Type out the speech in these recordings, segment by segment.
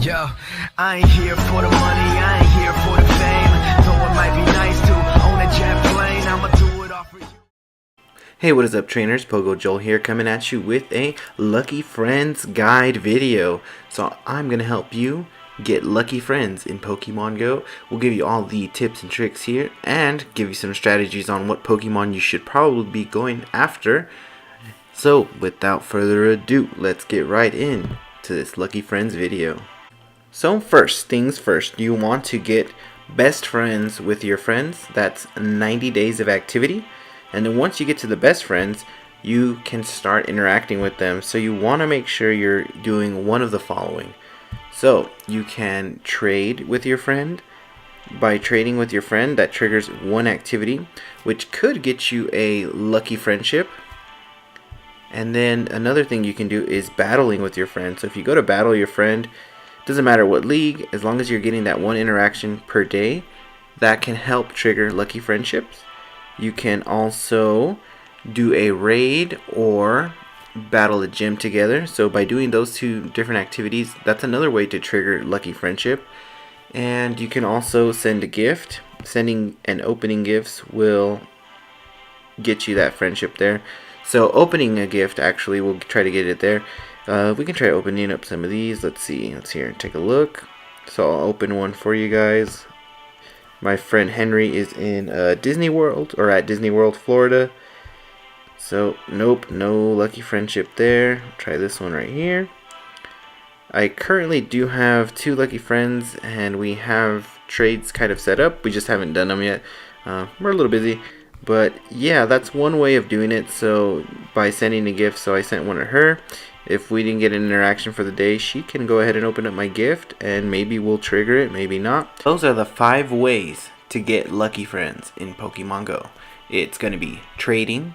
Yo, I ain't here for the money, I ain't here for the fame. Though it might be nice to own a jet plane, I'ma do it all for you. Hey, what is up, trainers? PoGo Joel here, coming at you with a Lucky Friends guide video. So I'm going to help you get lucky friends in Pokemon Go. We'll give you all the tips and tricks here and give you some strategies on what Pokemon you should probably be going after. So without further ado, let's get right in to this Lucky Friends video. So first things first, you want to get best friends with your friends. That's 90 days of activity. And then once you get to the best friends, you can start interacting with them. So you want to make sure you're doing one of the following. So you can trade with your friend. By trading with your friend, that triggers one activity, which could get you a lucky friendship. And then another thing you can do is battling with your friend. So if you go to battle your friend, doesn't matter what league, as long as you're getting that one interaction per day, that can help trigger lucky friendships. You can also do a raid or battle a gym together. So by doing those two different activities, that's another way to trigger lucky friendship. And you can also send a gift. Sending and opening gifts will get you that friendship there. So opening a gift, actually, we'll try to get it there. We can try opening up some of these. Let's see. Let's here take a look. So I'll open one for you guys. My friend Henry is in Disney World, or at Disney World, Florida. So nope, no lucky friendship there. Try this one right here. I currently do have 2 lucky friends, and we have trades kind of set up. We just haven't done them yet. We're a little busy. But yeah, that's one way of doing it. So by sending a gift, so I sent one to her. If we didn't get an interaction for the day, she can go ahead and open up my gift, and maybe we'll trigger it, maybe not. Those are the 5 ways to get lucky friends in Pokemon Go. It's going to be trading,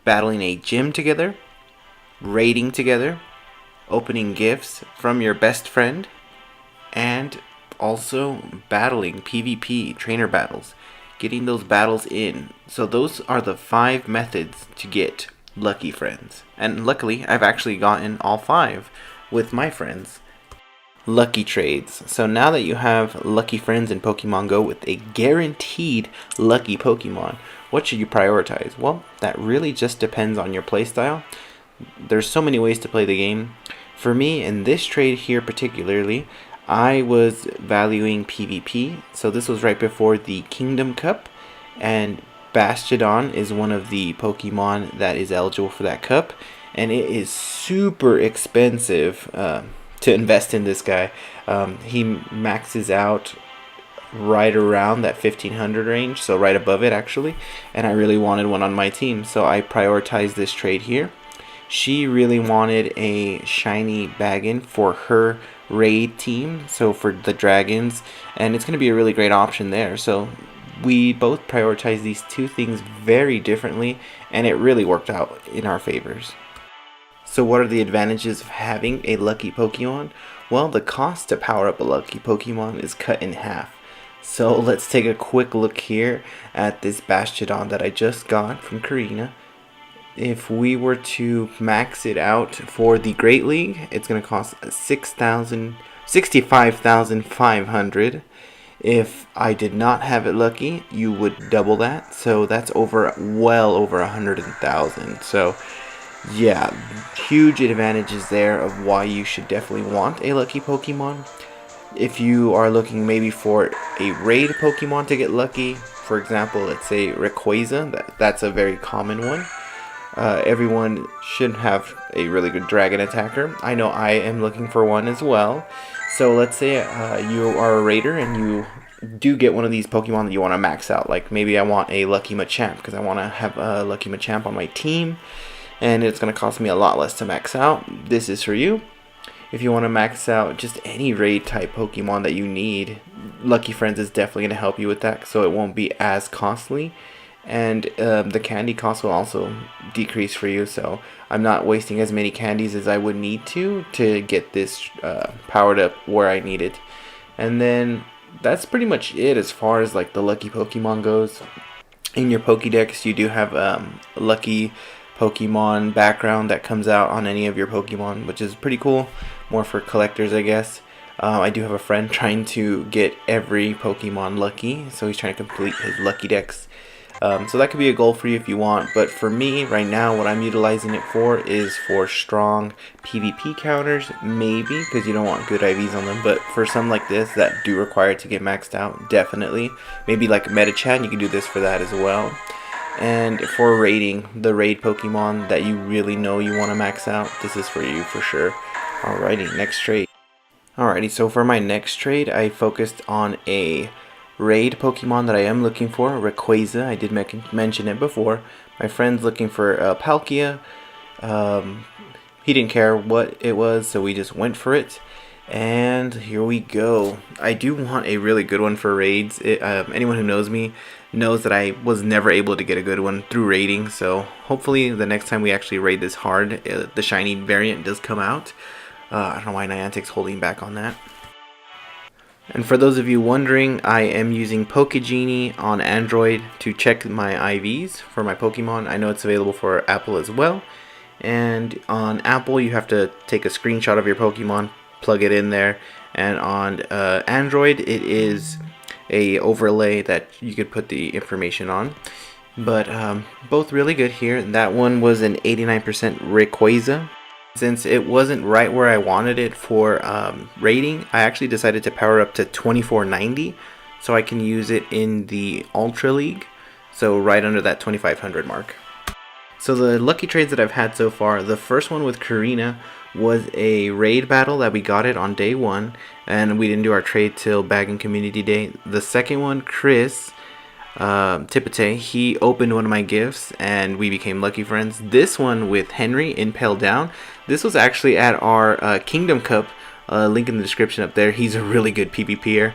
battling a gym together, raiding together, opening gifts from your best friend, and also battling PvP, trainer battles. Getting those battles in. So those are the 5 methods to get lucky friends. And luckily, I've actually gotten all 5 with my friends. Lucky trades. So now that you have lucky friends in Pokemon Go with a guaranteed lucky Pokemon, what should you prioritize? Well, that really just depends on your playstyle. There's so many ways to play the game. For me, in this trade here particularly, I was valuing PvP, so this was right before the Kingdom Cup, and Bastiodon is one of the Pokemon that is eligible for that cup, and it is super expensive to invest in this guy. He maxes out right around that 1500 range, so right above it actually, and I really wanted one on my team, so I prioritized this trade here. She really wanted a shiny Baggin for her raid team, so for the dragons, and it's going to be a really great option there. So we both prioritize these 2 things very differently, and it really worked out in our favors. So what are the advantages of having a lucky Pokemon? Well, the cost to power up a lucky Pokemon is cut in half. So let's take a quick look here at this Bastiodon that I just got from Karina. If we were to max it out for the Great League, it's going to cost $65,500. If I did not have it lucky, you would double that. So that's well over 100,000. So yeah, huge advantages there of why you should definitely want a lucky Pokemon. If you are looking maybe for a raid Pokemon to get lucky, for example, let's say Rayquaza, that's a very common one. Everyone should have a really good dragon attacker. I know I am looking for one as well. So let's say you are a raider and you do get one of these Pokemon that you want to max out. Like maybe I want a Lucky Machamp because I want to have a Lucky Machamp on my team, and it's going to cost me a lot less to max out. This is for you. If you want to max out just any raid type Pokemon that you need, Lucky Friends is definitely going to help you with that, so it won't be as costly. And the candy cost will also decrease for you, so I'm not wasting as many candies as I would need to get this powered up where I need it. And then that's pretty much it as far as like the lucky Pokemon goes. In your Pokédex, you do have a lucky Pokemon background that comes out on any of your Pokemon, which is pretty cool. More for collectors, I guess. I do have a friend trying to get every Pokemon lucky, so he's trying to complete his lucky decks. So that could be a goal for you if you want, but for me right now what I'm utilizing it for is for strong PvP counters, maybe, because you don't want good IVs on them, but for some like this that do require it to get maxed out, definitely. Maybe like Metachat, you can do this for that as well. And for raiding, the raid Pokemon that you really know you want to max out, this is for you for sure. Alrighty, next trade. Alrighty, so for my next trade, I focused on a raid Pokemon that I am looking for, Rayquaza. I did mention it before. My friend's looking for Palkia. He didn't care what it was, so we just went for it. And here we go. I do want a really good one for raids. Anyone who knows me knows that I was never able to get a good one through raiding, so hopefully the next time we actually raid this hard, the shiny variant does come out. I don't know why Niantic's holding back on that. And for those of you wondering, I am using Pokegenie on Android to check my IVs for my Pokemon. I know it's available for Apple as well. And on Apple, you have to take a screenshot of your Pokemon, plug it in there. And on Android, it is a overlay that you could put the information on. But both really good here. That one was an 89% Rayquaza. Since it wasn't right where I wanted it for rating, I actually decided to power up to 2490 so I can use it in the Ultra League, so right under that 2500 mark. So the lucky trades that I've had so far, the first one with Karina was a raid battle that we got it on day 1, and we didn't do our trade till Bagging Community Day. The second one, Chris Tipite, he opened one of my gifts and we became lucky friends. This one with Henry, Impale Down, this was actually at our Kingdom Cup, link in the description up there. He's a really good PvPer.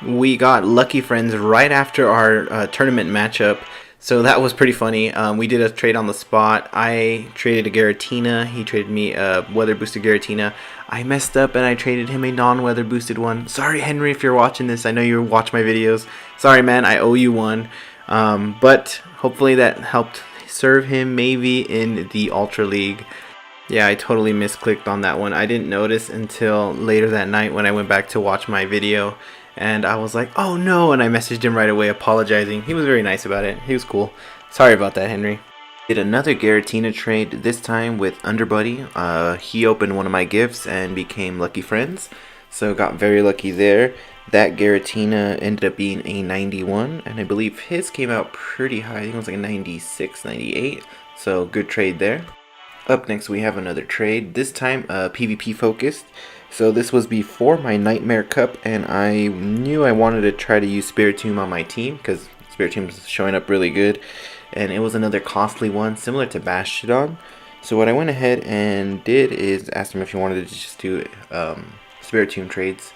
We got lucky friends right after our tournament matchup, so that was pretty funny. We did a trade on the spot. I traded a Giratina, he traded me a weather boosted Giratina. I messed up and I traded him a non-weather boosted one. Sorry Henry if you're watching this, I know you watch my videos. Sorry man, I owe you one. But hopefully that helped serve him maybe in the Ultra League. Yeah, I totally misclicked on that one. I didn't notice until later that night when I went back to watch my video. And I was like, oh no, and I messaged him right away apologizing. He was very nice about it. He was cool. Sorry about that, Henry. Did another Giratina trade, this time with Underbuddy. He opened one of my gifts and became lucky friends. So got very lucky there. That Giratina ended up being a 91, and I believe his came out pretty high. I think it was like a 96, 98. So good trade there. Up next we have another trade, this time PvP focused. So this was before my Nightmare Cup, and I knew I wanted to try to use Spiritomb on my team because Spiritomb is showing up really good, and it was another costly one similar to Bastiodon. So what I went ahead and did is asked him if he wanted to just do Spiritomb trades.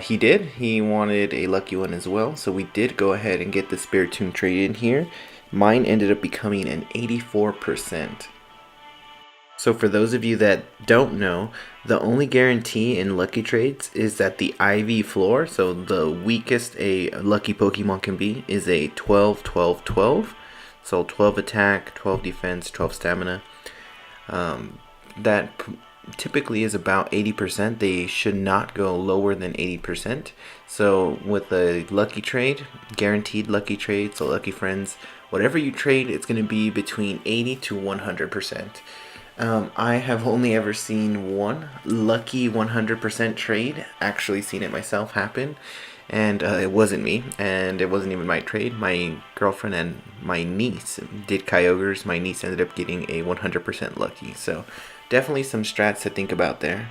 He did. He wanted a lucky one as well, so we did go ahead and get the Spiritomb trade in here. Mine ended up becoming an 84%. So for those of you that don't know, the only guarantee in lucky trades is that the IV floor, so the weakest a lucky Pokemon can be, is a 12, 12, 12. So 12 attack, 12 defense, 12 stamina. That typically is about 80%. They should not go lower than 80%. So with a lucky trade, guaranteed lucky trade, so lucky friends, whatever you trade, it's going to be between 80 to 100%. I have only ever seen one lucky 100% trade, actually seen it myself happen, and it wasn't me, and it wasn't even my trade. My girlfriend and my niece did Kyogres. My niece ended up getting a 100% lucky, so definitely some strats to think about there.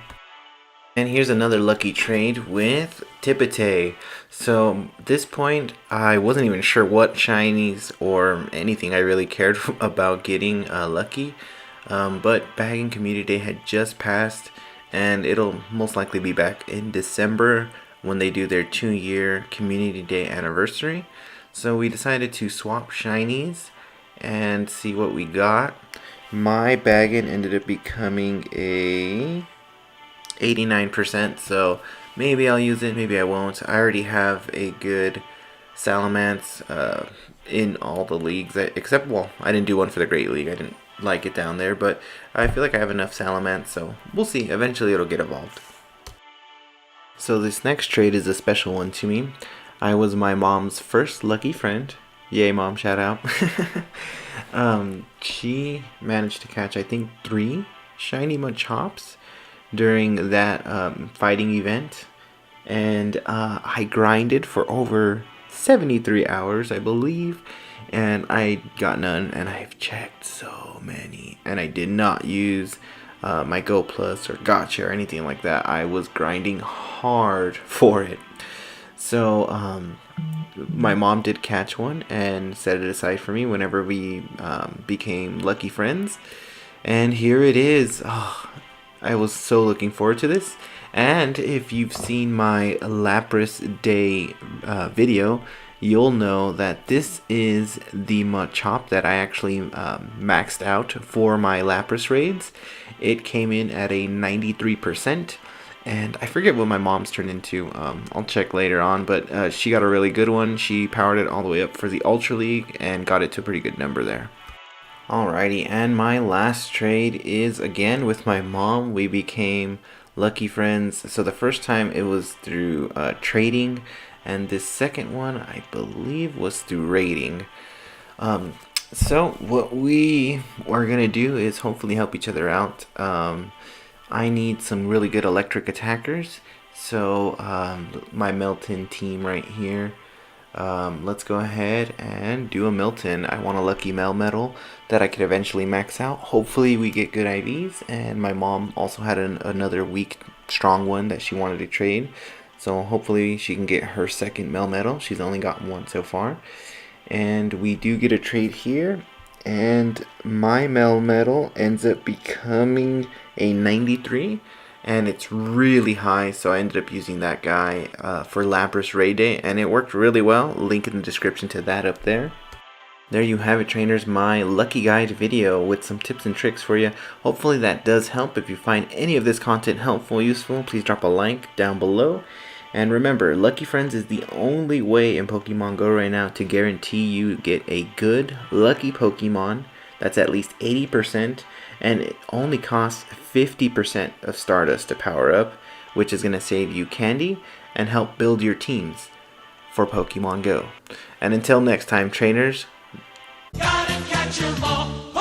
And here's another lucky trade with Tipite. So at this point, I wasn't even sure what shinies or anything I really cared about getting lucky. But Bagging Community Day had just passed, and it'll most likely be back in December when they do their 2-year Community Day anniversary. So we decided to swap shinies and see what we got. My bagging ended up becoming a 89%, so maybe I'll use it, maybe I won't. I already have a good Salamence in all the leagues, except, well, I didn't do one for the Great League. I didn't like it down there, but I feel like I have enough Salamence, so we'll see. Eventually it'll get evolved. So this next trade is a special one to me. I was my mom's first lucky friend. Yay, mom, shout out. She managed to catch, I think, 3 shiny Machops during that fighting event. And I grinded for over 73 hours, I believe. And I got none, and I've checked so many. And I did not use my Go Plus or Gotcha or anything like that. I was grinding hard for it. So my mom did catch one and set it aside for me whenever we became lucky friends. And here it is. Oh, I was so looking forward to this. And if you've seen my Lapras Day video, you'll know that this is the Machop that I actually maxed out for my Lapras raids. It came in at a 93%. And I forget what my mom's turned into. I'll check later on, but she got a really good one. She powered it all the way up for the Ultra League and got it to a pretty good number there. Alrighty, and my last trade is again with my mom. We became lucky friends. So the first time it was through trading, and this second one I believe was through raiding. So what we are gonna do is hopefully help each other out. I need some really good electric attackers, so my Milton team right here, let's go ahead and do a Milton. I want a lucky Melmetal that I could eventually max out. Hopefully we get good IVs, and my mom also had another weak strong one that she wanted to trade, so hopefully she can get her second Melmetal. She's only got one so far, and we do get a trade here. And my Melmetal ends up becoming a 93, and it's really high, so I ended up using that guy for Lapras Raid Day, and it worked really well. Link in the description to that up there. There you have it, trainers, my lucky guide video with some tips and tricks for you. Hopefully that does help. If you find any of this content helpful, useful, please drop a like down below. And remember, Lucky Friends is the only way in Pokemon Go right now to guarantee you get a good, lucky Pokemon that's at least 80%, and it only costs 50% of Stardust to power up, which is going to save you candy and help build your teams for Pokemon Go. And until next time, trainers, Gotta catch 'em all.